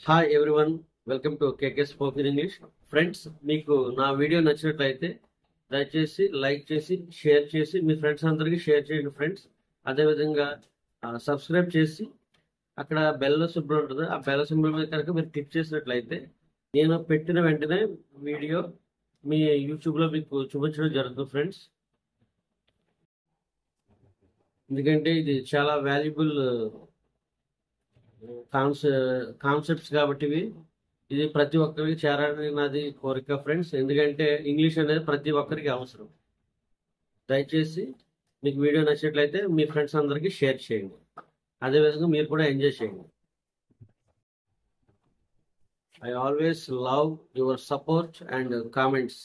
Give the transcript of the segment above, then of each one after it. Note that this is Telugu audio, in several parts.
Hi everyone, welcome to KK spoken English. Friends, మీకు నా వీడియో నచ్చినట్లయితే దయచేసి లైక్ చేసి షేర్ చేసి మీ ఫ్రెండ్స్ అందరికీ షేర్ చేయండి ఫ్రెండ్స్. అదేవిధంగా సబ్స్క్రైబ్ చేసి అక్కడ బెల్ సింబల్ ఉంటుంది, ఆ బెల్ సింబల్ మీద కనుక మీరు క్లిక్ చేసినట్లయితే నేను పెట్టిన వెంటనే వీడియో మీ యూట్యూబ్లో మీకు చూపించడం జరుగుతుంది ఫ్రెండ్స్. ఎందుకంటే ఇది చాలా వాల్యుబుల్ కాన్సెప్ట్స్ కాబట్టి ఇది ప్రతి ఒక్కరికి చేరాలని నాది కోరిక ఫ్రెండ్స్. ఎందుకంటే ఇంగ్లీష్ అనేది ప్రతి ఒక్కరికి అవసరం. దయచేసి మీకు వీడియో నచ్చినట్లయితే మీ ఫ్రెండ్స్ అందరికీ షేర్ చేయండి, అదేవిధంగా మీరు కూడా ఎంజాయ్ చేయండి. I always love your support and comments.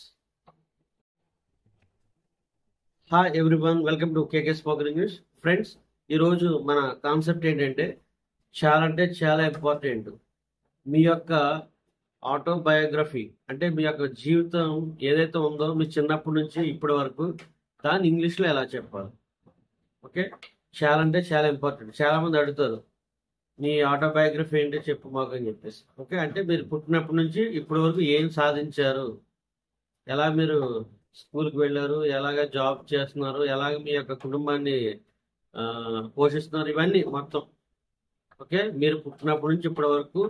Hi everyone, welcome to KK spoken English. Friends, ఈరోజు మన కాన్సెప్ట్ ఏంటంటే చాలా ఇంపార్టెంట్. మీ యొక్క ఆటోబయోగ్రఫీ అంటే మీ యొక్క జీవితం ఏదైతే ఉందో మీ చిన్నప్పటి నుంచి ఇప్పటి వరకు దాన్ని ఇంగ్లీష్లో ఎలా చెప్పాలి. ఓకే, చాలా ఇంపార్టెంట్. చాలా మంది అడుగుతారు, మీ ఆటోబయోగ్రఫీ ఏంటి చెప్పు మాకు అని చెప్పేసి. ఓకే, అంటే మీరు పుట్టినప్పటి నుంచి ఇప్పటి వరకు ఏం సాధించారు, ఎలా మీరు స్కూల్కి వెళ్ళారు, ఎలాగ జాబ్ చేస్తున్నారు, ఎలాగ మీ యొక్క కుటుంబాన్ని పోషిస్తున్నారు, ఇవన్నీ మొత్తం. ఓకే, మీరు పుట్టినప్పటి నుంచి ఇప్పటి వరకు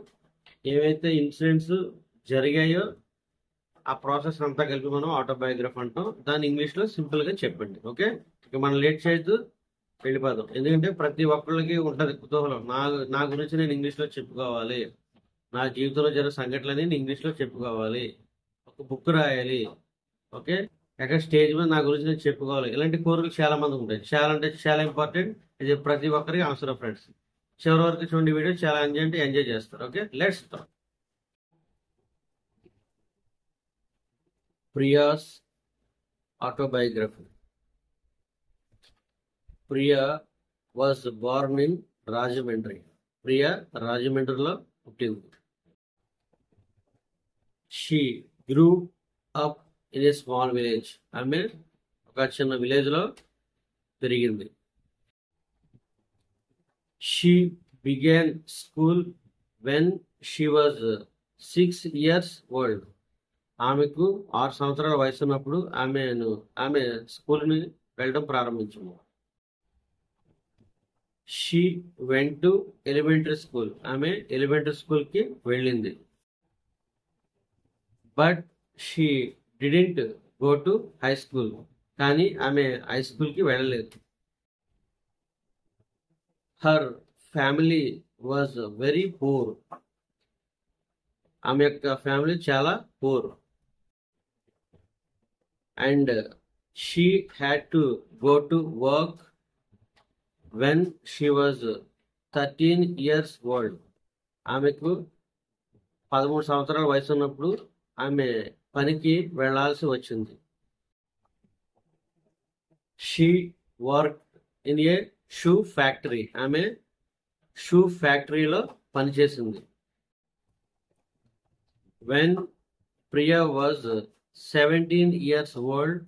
ఏవైతే ఇన్సిడెంట్స్ జరిగాయో ఆ ప్రాసెస్ అంతా కలిపి మనం ఆటోబయోగ్రఫీ అంటాం. దాన్ని ఇంగ్లీష్లో సింపుల్గా చెప్పండి. ఓకే, ఇక మనం లేట్ చేయొద్దు, వెళ్ళిపోదాం. ఎందుకంటే ప్రతి ఒక్కళ్ళకి ఉంటుంది కుతూహలం, నా గురించి నేను ఇంగ్లీష్లో చెప్పుకోవాలి, నా జీవితంలో జరిగిన సంఘటనలని నేను ఇంగ్లీష్లో చెప్పుకోవాలి, ఒక బుక్ రాయాలి. ఓకే, ఎక్కడ స్టేజ్ మీద నా గురించి నేను చెప్పుకోవాలి. ఇలాంటి కోరికలు చాలా మంది ఉంటాయి. చాలా ఇంపార్టెంట్. ఇది ప్రతి ఒక్కరికి అవసరం ఫ్రెండ్స్. చివరి వరకు చూడండి, వీడియో చాలా ఎంజాయ్ చేస్తారు. Okay, let's start. Priya's autobiography. Priya was Born in Rajahmundry. Priya రాజమండ్రిలో పుట్టింది. She grew up in a small village. ఆమె ఒక చిన్న విలేజ్ లో పెరిగింది. She began school when she was 6 years old. ఆమెకు 6 సంవత్సరాల వయసు ఉన్నప్పుడు ఆమె స్కూల్ని వెళ్ళడం ప్రారంభించింది. She went to elementary school. ఆమె ఎలిమెంటరీ స్కూల్కి వెళ్ళింది. But she didn't go to high school. కానీ ఆమె హై స్కూల్కి వెళ్ళలేదు. Her family was very poor. ఆమె యొక్క ఫ్యామిలీ చాలా poor. And she had to go to work when she was 13 years old. ఆమెకు 13 సంవత్సరాల వయసు ఉన్నప్పుడు ఆమె పనికి వెళ్లాల్సి వచ్చింది. She work in a shoe factory. ఆమె షూ ఫ్యాక్టరీలో పనిచేసింది. When Priya was 17 years old,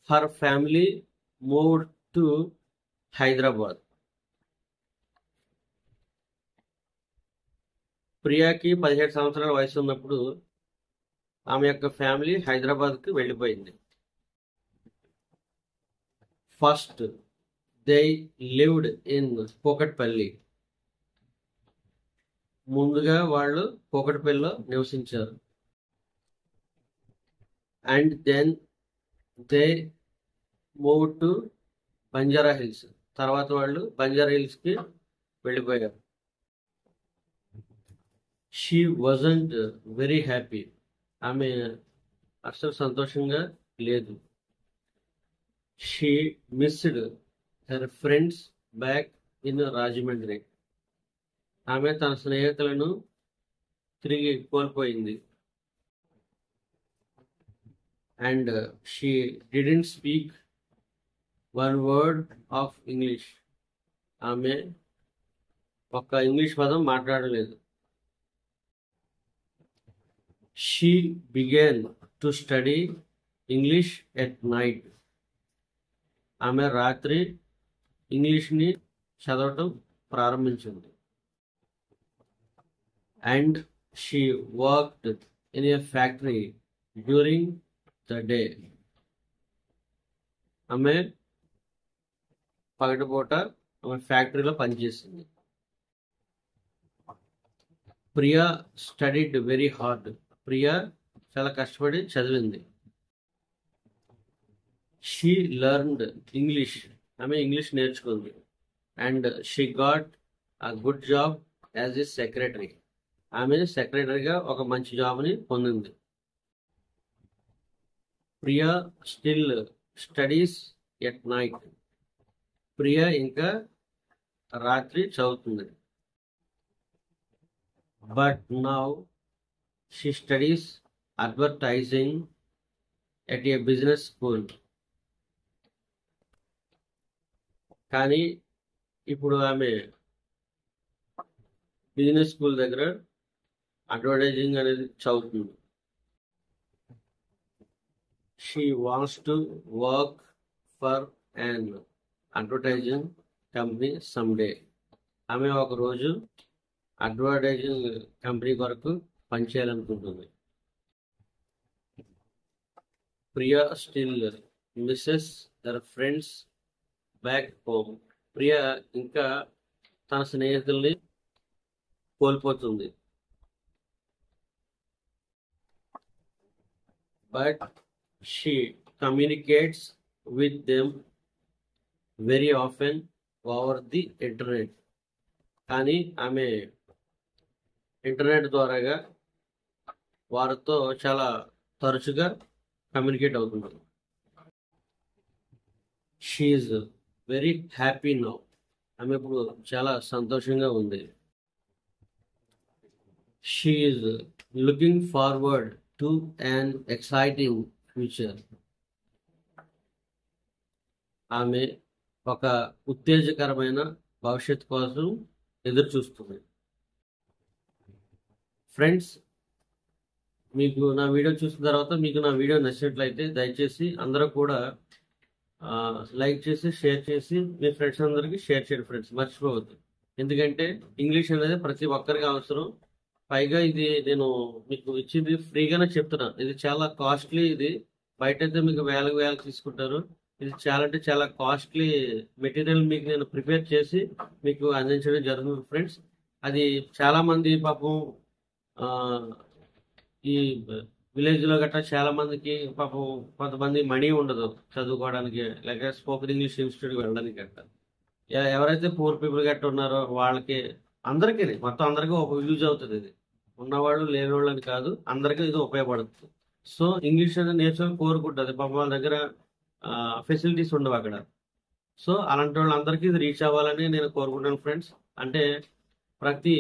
her family moved to Hyderabad. ప్రియాకి 17 సంవత్సరాల వయసు ఉన్నప్పుడు ఆమె యొక్క ఫ్యామిలీ హైదరాబాద్కి వెళ్ళిపోయింది. First they lived in Kukatpally. ముందుగా వాళ్ళు కూకట్పల్లిలో నివసించారు. And then they move to Banjara Hills. తర్వాత వాళ్ళు బంజారా హిల్స్కి వెళ్ళిపోయారు. She wasn't very happy. ఆమె అసలు సంతోషంగా లేదు. She missed her friends back in Rajahmundry. ఆమె తన స్నేహితులను తిరిగి కోల్పోయింది. And she didn't speak one word of English. ఆమె ఒక్క ఇంగ్లీష్ పదం మాట్లాడలేదు. She began to study English at night. ఆమె రాత్రి ఇంగ్లీష్ని చదవటం ప్రారంభించింది. And she worked in a factory during the day. ఆమె పగటిపూట ఆమె ఫ్యాక్టరీలో పనిచేసింది. Priya studied very hard. Priya చాలా కష్టపడి చదివింది. She learned English. ఆమె ఇంగ్లీష్ నేర్చుకుంది. And she got a good job as a secretary. ఆమె సెక్రటరీగా ఒక మంచి జాబ్ని పొందింది. Priya still studies at night. Priya ఇంకా రాత్రి చదువుతుంది. But now she studies advertising at a business school. కానీ ఇప్పుడు ఆమె బిజినెస్ స్కూల్ దగ్గర అడ్వర్టైజింగ్ అనేది చదువుతుంది. She wants to work for an advertising company someday. ఆమె ఒకరోజు అడ్వర్టైజింగ్ కంపెనీ కొరకు పనిచేయాలనుకుంటుంది. Priya still misses her friends back home. Priya ఇంకా తన స్నేహితుల్ని కోల్పోతుంది. But she communicates with them very often over the internet. కానీ ఆమె ఇంటర్నెట్ ద్వారాగా వారితో చాలా తరచుగా కమ్యూనికేట్ అవుతుంది. She's very happy now. ఆమె ఇప్పుడు చాలా సంతోషంగా ఉంది. She's looking forward to an exciting future. ఆమె ఒక ఉత్తేజకరమైన భవిష్యత్తు కోసం ఎదురు చూస్తుంది. ఫ్రెండ్స్, మీకు నా వీడియో చూసిన తర్వాత మీకు నా వీడియో నచ్చినట్లయితే దయచేసి అందరూ కూడా లైక్ చేసి షేర్ చేసి మీ ఫ్రెండ్స్ అందరికీ షేర్ చేయండి ఫ్రెండ్స్, మర్చిపోవద్దు. ఎందుకంటే ఇంగ్లీష్ అనేది ప్రతి ఒక్కరికి అవసరం. పైగా ఇది నేను మీకు ఇచ్చింది ఫ్రీగానే చెప్తున్నా. ఇది చాలా కాస్ట్లీ. ఇది బయట అయితే మీకు వేలకు తీసుకుంటారు. ఇది చాలా అంటే చాలా కాస్ట్లీ మెటీరియల్ మీకు నేను ప్రిపేర్ చేసి మీకు అందించడం జరుగుతుంది ఫ్రెండ్స్. అది చాలా మంది పాపం ఈ విలేజ్లో గట్రా చాలా మందికి పాపం కొంతమంది మనీ ఉండదు చదువుకోవడానికి, లేక స్పోకెన్ ఇంగ్లీష్ ఇన్స్టిట్యూట్కి వెళ్ళడానికి గట్రా. ఎవరైతే పూర్ పీపుల్ గట్రా ఉన్నారో వాళ్ళకి అందరికీ మొత్తం అందరికీ ఒక యూజ్ అవుతుంది. ఇది ఉన్నవాళ్ళు లేనివాళ్ళు అని కాదు, అందరికీ ఇది ఉపయోగపడుతుంది. సో ఇంగ్లీష్ అనేది నేర్చుకొని కోరుకుంటుంది. పాపం వాళ్ళ దగ్గర ఫెసిలిటీస్ ఉండవు అక్కడ. సో అలాంటి వాళ్ళందరికీ ఇది రీచ్ అవ్వాలని నేను కోరుకుంటాను ఫ్రెండ్స్. అంటే ప్రతి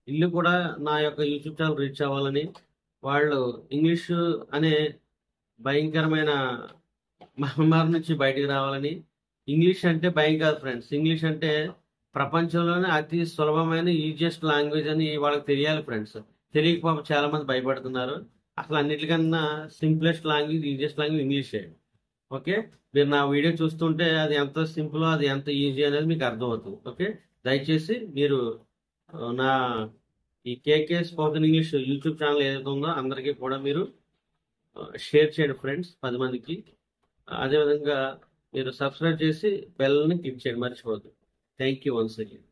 ఇల్లు కూడా నా యొక్క యూట్యూబ్ ఛానల్ రీచ్ అవ్వాలని, వాళ్ళు ఇంగ్లీష్ అనే భయంకరమైన మహమ్మారి నుంచి బయటికి రావాలని. ఇంగ్లీష్ అంటే భయం కాదు ఫ్రెండ్స్. ఇంగ్లీష్ అంటే ప్రపంచంలోనే అతి సులభమైన ఈజియెస్ట్ లాంగ్వేజ్ అని వాళ్ళకి తెలియాలి ఫ్రెండ్స్. తెలియక పాపం చాలా మంది భయపడుతున్నారు. అసలు అన్నిటికన్నా సింప్లెస్ట్ లాంగ్వేజ్, ఈజియెస్ట్ లాంగ్వేజ్ ఇంగ్లీషే. ఓకే, మీరు నా వీడియో చూస్తుంటే అది ఎంత సింపుల్, అది ఎంత ఈజీ అనేది మీకు అర్థమవుతుంది. ఓకే, దయచేసి మీరు నా ఈ కేకే స్పోకెన్ ఇంగ్లీష్ యూట్యూబ్ ఛానల్ ఏదైతే ఉందో అందరికీ కూడా మీరు షేర్ చేయండి ఫ్రెండ్స్, 10 మందికి. అదేవిధంగా మీరు సబ్స్క్రైబ్ చేసి బెల్ని క్లిక్ చేయండి, మర్చిపోవద్దు. Thank you once again.